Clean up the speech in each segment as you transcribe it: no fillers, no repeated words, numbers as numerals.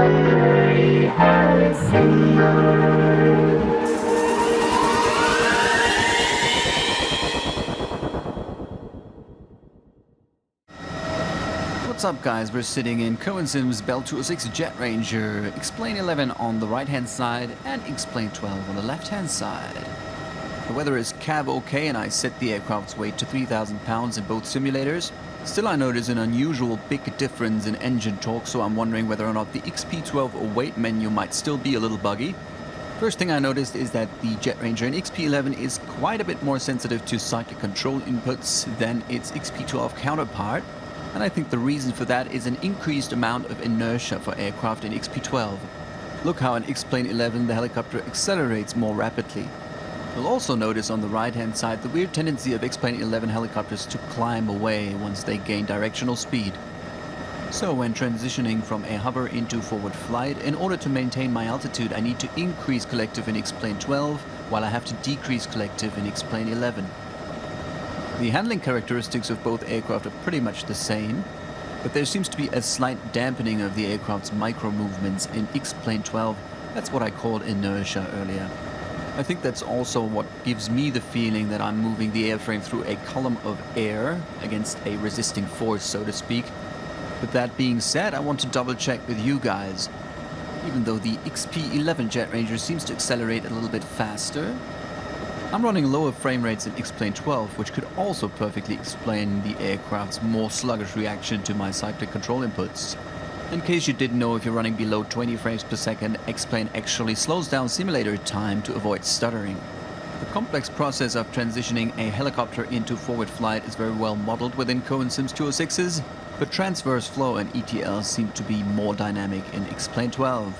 What's up guys, we're sitting in Cowansim Bell 206 Jetranger, Explain 11 on the right hand side and Explain 12 on the left hand side. The weather is cav okay and I set the aircraft's weight to 3,000 pounds in both simulators. Still I notice an unusual big difference in engine torque, so I'm wondering whether or not the XP12 weight menu might still be a little buggy. First thing I noticed is that the Jetranger in XP11 is quite a bit more sensitive to cyclic control inputs than its XP12 counterpart. And I think the reason for that is an increased amount of inertia for aircraft in XP12. Look how in Explain 11 the helicopter accelerates more rapidly. You'll also notice on the right hand side the weird tendency of Explain 11 helicopters to climb away once they gain directional speed. So when transitioning from a hover into forward flight, in order to maintain my altitude I need to increase collective in Explain 12 while I have to decrease collective in Explain 11. The handling characteristics of both aircraft are pretty much the same, but there seems to be a slight dampening of the aircraft's micro movements in Explain 12. That's what I called inertia earlier. I think that's also what gives me the feeling that I'm moving the airframe through a column of air against a resisting force, so to speak. With that being said, I want to double check with you guys. Even though the XP11 Jetranger seems to accelerate a little bit faster, I'm running lower frame rates in Explain 12, which could also perfectly explain the aircraft's more sluggish reaction to my cyclic control inputs. In case you didn't know, if you're running below 20 frames per second, Explain actually slows down simulator time to avoid stuttering. The complex process of transitioning a helicopter into forward flight is very well modeled within Cowansim's 206s, but transverse flow and ETL seem to be more dynamic in Explain 12.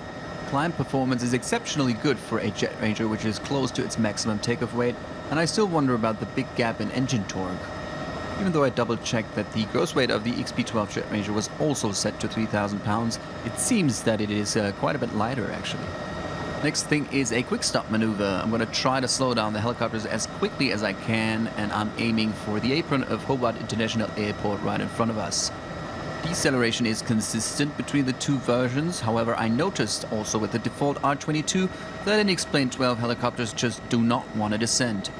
Climb performance is exceptionally good for a Jetranger which is close to its maximum takeoff weight, and I still wonder about the big gap in engine torque. Even though I double checked that the gross weight of the XP12 Jetranger was also set to 3,000 pounds, it seems that it is quite a bit lighter actually. Next thing is a quick stop maneuver. I'm going to try to slow down the helicopters as quickly as I can, and I'm aiming for the apron of Hobart International Airport right in front of us. Deceleration is consistent between the two versions, however I noticed also with the default R22 that in Explain 12 helicopters just do not want to descend.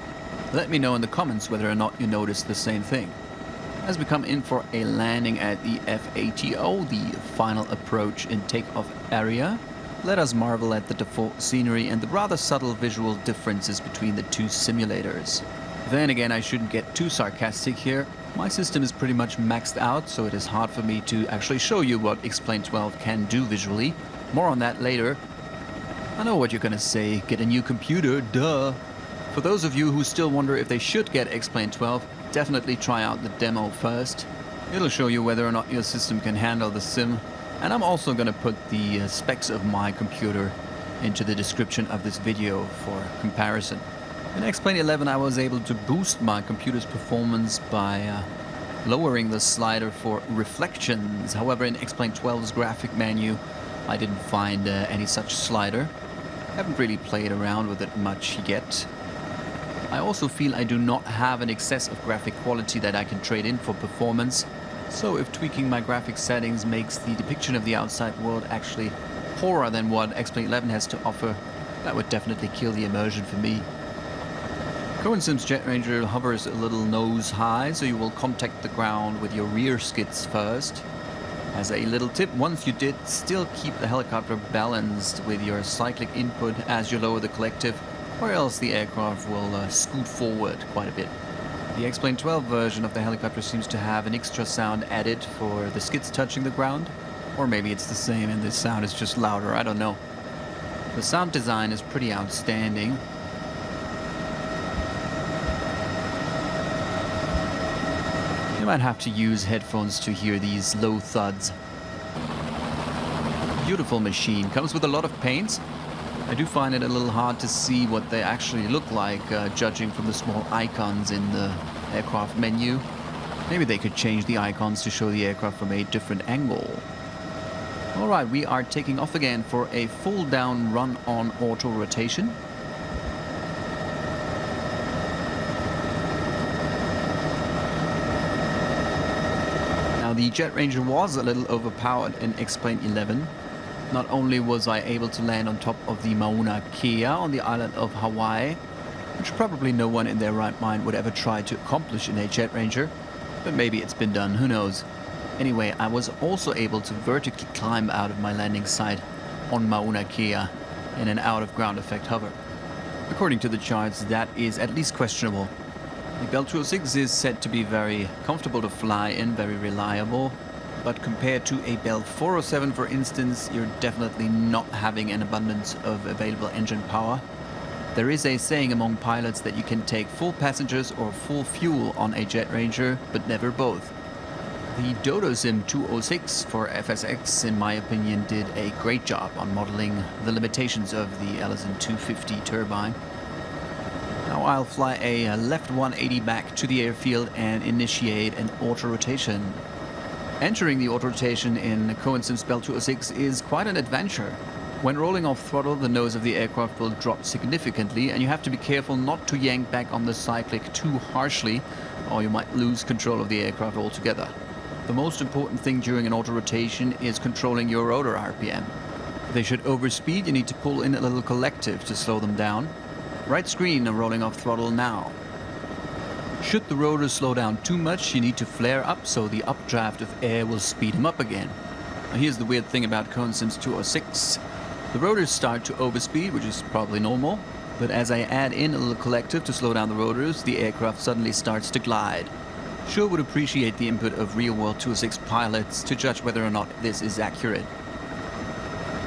Let me know in the comments whether or not you noticed the same thing. As we come in for a landing at the FATO, the final approach in takeoff area, let us marvel at the default scenery and the rather subtle visual differences between the two simulators. Then again, I shouldn't get too sarcastic here. My system is pretty much maxed out, so it is hard for me to actually show you what Explain 12 can do visually. More on that later. I know what you're gonna say, get a new computer, duh. For those of you who still wonder if they should get Explain 12, definitely try out the demo first. It'll show you whether or not your system can handle the sim. And I'm also gonna put the specs of my computer into the description of this video for comparison. In Explain 11 I was able to boost my computer's performance by lowering the slider for reflections. However, in Explain 12's graphic menu I didn't find any such slider. Haven't really played around with it much yet. I also feel I do not have an excess of graphic quality that I can trade in for performance. So if tweaking my graphic settings makes the depiction of the outside world actually poorer than what Explain 11 has to offer, that would definitely kill the immersion for me. Cowansim's Jetranger hovers a little nose high, so you will contact the ground with your rear skids first. As a little tip, once you did, still keep the helicopter balanced with your cyclic input as you lower the collective, or else the aircraft will scoot forward quite a bit. The Explain 12 version of the helicopter seems to have an extra sound added for the skids touching the ground, or maybe it's the same and the sound is just louder, I don't know. The sound design is pretty outstanding. You might have to use headphones to hear these low thuds. Beautiful machine. Comes with a lot of paints. I do find it a little hard to see what they actually look like, judging from the small icons in the aircraft menu. Maybe they could change the icons to show the aircraft from a different angle. Alright, we are taking off again for a full down run on auto rotation. Now the Jetranger was a little overpowered in Explain 11. Not only was I able to land on top of the Mauna Kea on the island of Hawaii, which probably no one in their right mind would ever try to accomplish in a Jetranger, but maybe it's been done, who knows. Anyway, I was also able to vertically climb out of my landing site on Mauna Kea in an out-of-ground effect hover. According to the charts, that is at least questionable. The Bell 206 is said to be very comfortable to fly in, very reliable, but compared to a Bell 407, for instance, you're definitely not having an abundance of available engine power. There is a saying among pilots that you can take full passengers or full fuel on a Jetranger, but never both. The Cowansim 206 for FSX, in my opinion, did a great job on modeling the limitations of the Ellison 250 turbine. Now I'll fly a left 180 back to the airfield and initiate an auto-rotation. Entering the auto-rotation in Cowansim Bell 206 is quite an adventure. When rolling off throttle, the nose of the aircraft will drop significantly, and you have to be careful not to yank back on the cyclic too harshly, or you might lose control of the aircraft altogether. The most important thing during an auto-rotation is controlling your rotor RPM. If they should overspeed, you need to pull in a little collective to slow them down. Right screen and rolling off throttle now. Should the rotor slow down too much, you need to flare up so the updraft of air will speed him up again. Now here's the weird thing about Cowansim 206. The rotors start to overspeed, which is probably normal, but as I add in a little collective to slow down the rotors, the aircraft suddenly starts to glide. Sure would appreciate the input of real-world 206 pilots to judge whether or not this is accurate.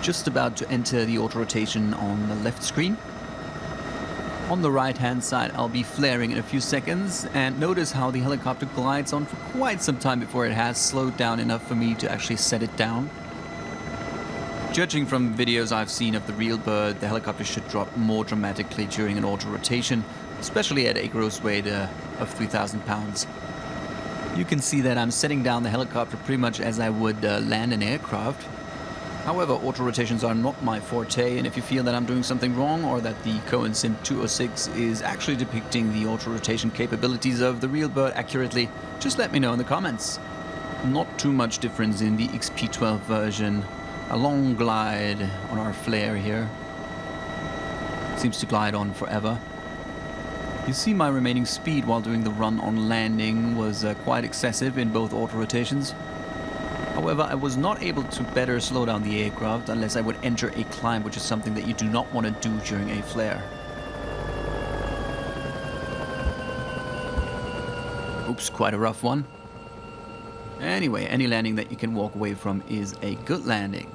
Just about to enter the auto-rotation on the left screen. On the right-hand side, I'll be flaring in a few seconds, and notice how the helicopter glides on for quite some time before it has slowed down enough for me to actually set it down. Judging from videos I've seen of the real bird, the helicopter should drop more dramatically during an auto-rotation, especially at a gross weight of 3,000 pounds. You can see that I'm setting down the helicopter pretty much as I would land an aircraft. However, auto-rotations are not my forte, and if you feel that I'm doing something wrong or that the Cowansim 206 is actually depicting the auto-rotation capabilities of the real bird accurately, just let me know in the comments. Not too much difference in the XP12 version. A long glide on our flare here. Seems to glide on forever. You see my remaining speed while doing the run on landing was quite excessive in both auto-rotations. However, I was not able to better slow down the aircraft unless I would enter a climb, which is something that you do not want to do during a flare. Oops, quite a rough one. Anyway, any landing that you can walk away from is a good landing.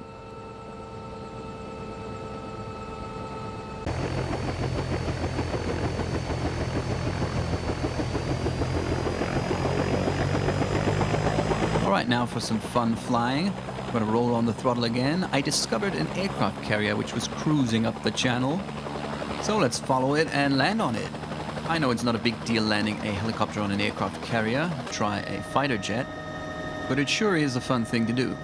Alright, now for some fun flying. I'm going to roll on the throttle again. I discovered an aircraft carrier which was cruising up the channel. So let's follow it and land on it. I know it's not a big deal landing a helicopter on an aircraft carrier, try a fighter jet, but it sure is a fun thing to do.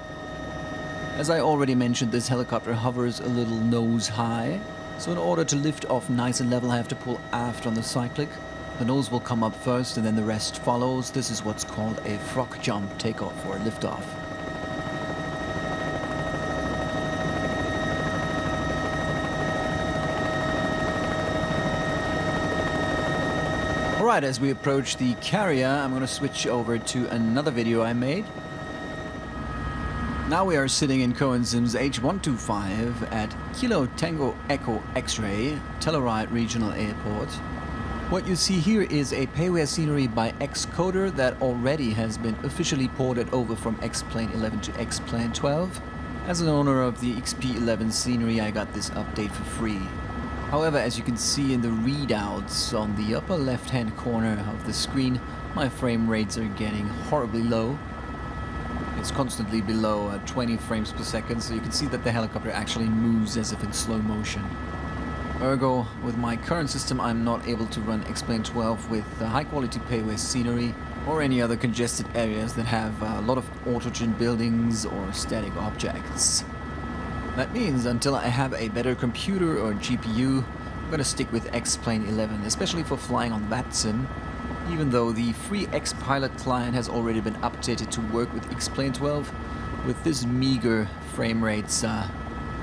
As I already mentioned, this helicopter hovers a little nose high, so in order to lift off nice and level I have to pull aft on the cyclic. The nose will come up first and then the rest follows. This is what's called a frog jump takeoff or liftoff. Alright, as we approach the carrier, I'm going to switch over to another video I made. Now we are sitting in Cowansim's H125 at Kilo Tango Echo X-Ray, Telluride Regional Airport. What you see here is a payware scenery by x-codr that already has been officially ported over from X-Plane 11 to X-Plane 12. As an owner of the XP11 scenery, I got this update for free. However, as you can see in the readouts on the upper left-hand corner of the screen, my frame rates are getting horribly low. It's constantly below 20 frames per second, so you can see that the helicopter actually moves as if in slow motion. Ergo, with my current system, I'm not able to run X-Plane 12 with high-quality payware scenery or any other congested areas that have a lot of autogen buildings or static objects. That means until I have a better computer or GPU, I'm going to stick with X-Plane 11, especially for flying on that sim, even though the free X-Pilot client has already been updated to work with X-Plane 12. With this meager frame rates,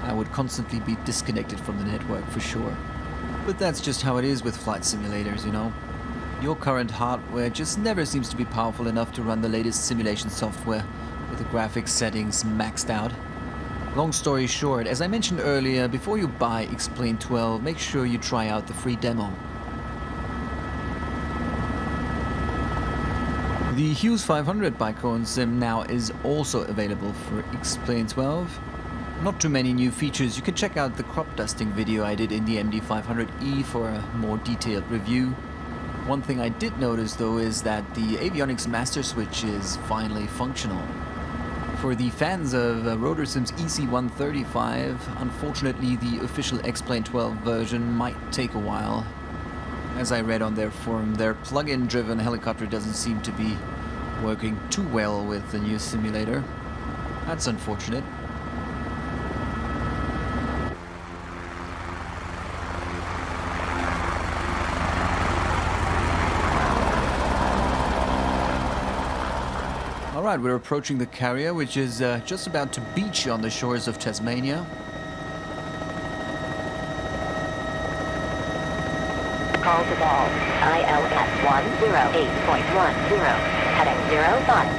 I would constantly be disconnected from the network for sure. But that's just how it is with flight simulators, you know. Your current hardware just never seems to be powerful enough to run the latest simulation software with the graphics settings maxed out. Long story short, as I mentioned earlier, before you buy X-Plane 12, make sure you try out the free demo. The Hughes 500 by Cowansim now is also available for X-Plane 12. Not too many new features. You can check out the crop dusting video I did in the MD500E for a more detailed review. One thing I did notice though is that the avionics master switch is finally functional. For the fans of RotorSim's EC135, unfortunately the official X-Plane 12 version might take a while. As I read on their forum, their plug-in driven helicopter doesn't seem to be working too well with the new simulator. That's unfortunate. Alright, we're approaching the carrier, which is just about to beach on the shores of Tasmania. Call to Ball, ILS 108.10, heading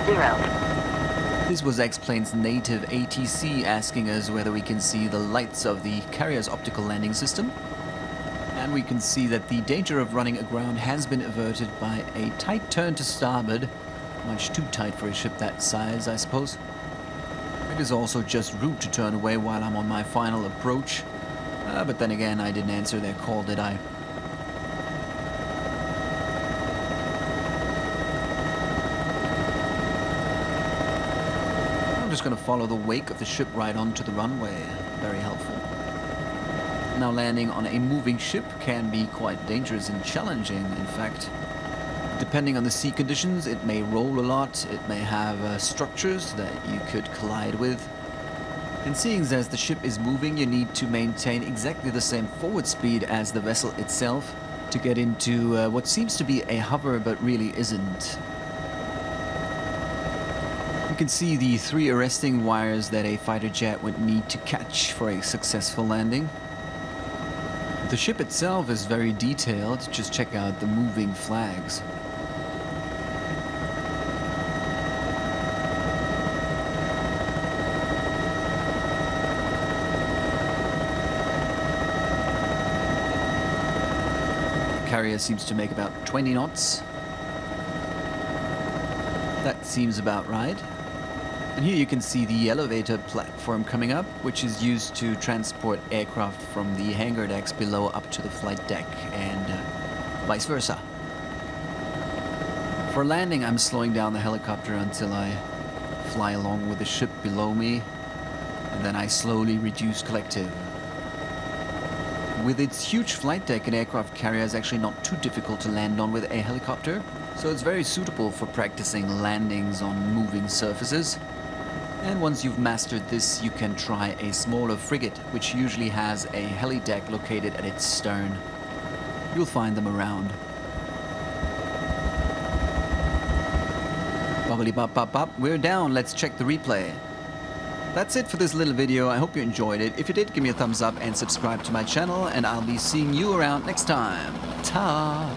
050. This was X-Plane's native ATC asking us whether we can see the lights of the carrier's optical landing system. And we can see that the danger of running aground has been averted by a tight turn to starboard. Much too tight for a ship that size, I suppose. It is also just rude to turn away while I'm on my final approach. But then again, I didn't answer their call, did I? I'm just going to follow the wake of the ship right onto the runway. Very helpful. Now, landing on a moving ship can be quite dangerous and challenging, in fact. Depending on the sea conditions, it may roll a lot, it may have structures that you could collide with. And seeing as the ship is moving, you need to maintain exactly the same forward speed as the vessel itself to get into what seems to be a hover but really isn't. You can see the 3 arresting wires that a fighter jet would need to catch for a successful landing. The ship itself is very detailed, just check out the moving flags. Carrier seems to make about 20 knots. That seems about right. And here you can see the elevator platform coming up, which is used to transport aircraft from the hangar decks below up to the flight deck and vice versa. For landing, I'm slowing down the helicopter until I fly along with the ship below me, and then I slowly reduce collective. With its huge flight deck, an aircraft carrier is actually not too difficult to land on with a helicopter, so it's very suitable for practicing landings on moving surfaces. And once you've mastered this, you can try a smaller frigate, which usually has a heli deck located at its stern. You'll find them around. Bubbly bop bop bop, we're down, let's check the replay. That's it for this little video. I hope you enjoyed it. If you did, give me a thumbs up and subscribe to my channel, and I'll be seeing you around next time. Ta!